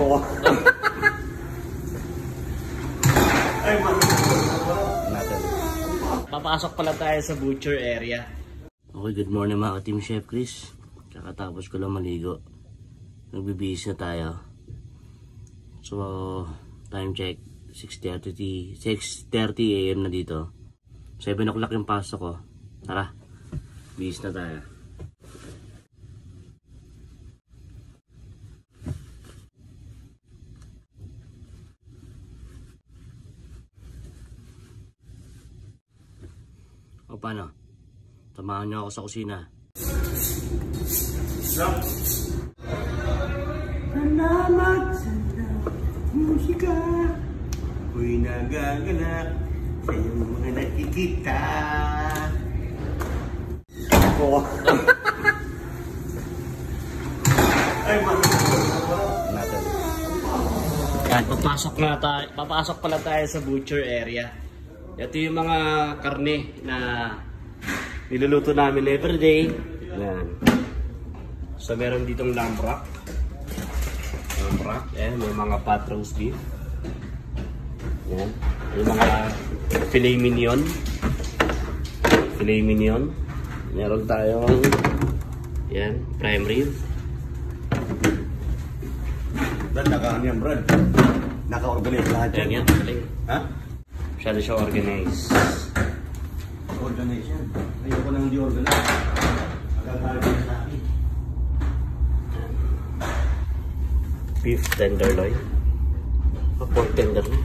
Oo. Ay, natin. Papasok pala tayo sa butcher area. Okay, good morning mga ka-Team Chef Chris. Kakatapos ko lang maligo. Nagbibihis na tayo. So, time check. 6:30 AM na dito. 7 o'clock yung pasok ko. Tara, bihis na tayo. O paano? Samahan niyo ako sa kusina. Salamat sa musika. Ako'y nagagalak sa iyong mga nakikita. Oo. Ay, natin. Yan, papasok pala tayo sa butcher area. Ito yung mga karne na niluluto namin everyday. Yan. So meron ditong lamb rack. May mga pot roast beef. Yan. Yung mga filet mignon. Meron tayong yan, prime rib. Brad, naka-ano yan, Brad? Naka-organize lahat yan. Yan, galing. Ha? Masyado siya organize. Organize yan. Ayoko nang di organize. Magagalit sa akin. Beef tenderloin. Pork tenderloin.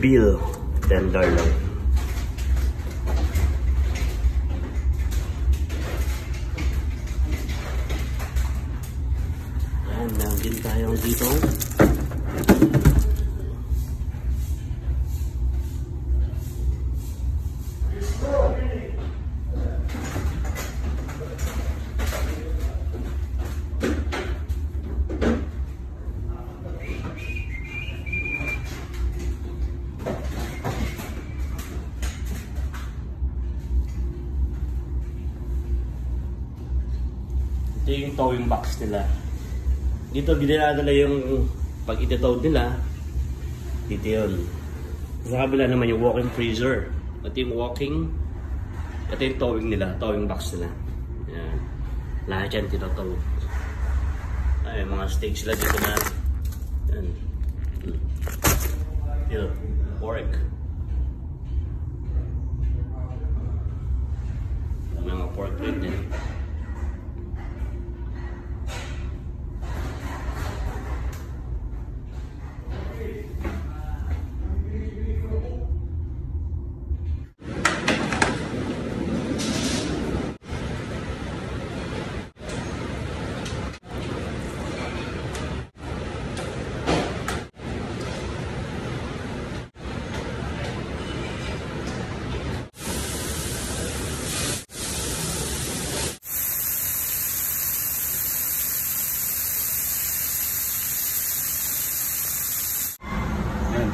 Veal tenderloin. Yan, meron din tayong dito. Ito yung towing box nila. Dito ginadala yung pag ito-towed nila. Dito yun. Sa kabila naman yung walk-in freezer. Ito yung ito yung towing nila, towing box nila. Yan. Lahat yan tito-tow. Ay, mga steaks sila dito na. Yan. Dito, pork. Mga pork rin din.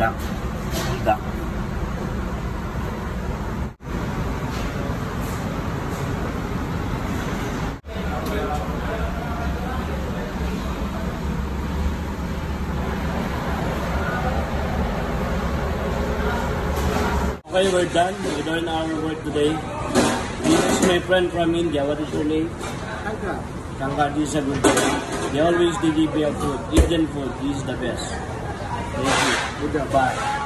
Duck. Okay, we're done. We're doing our work today. This is my friend from India. What is your name? Kanka. Kanka, this is a good guy. They always deliver food. Indian food. This is the best. Thank you. Good job. Bye.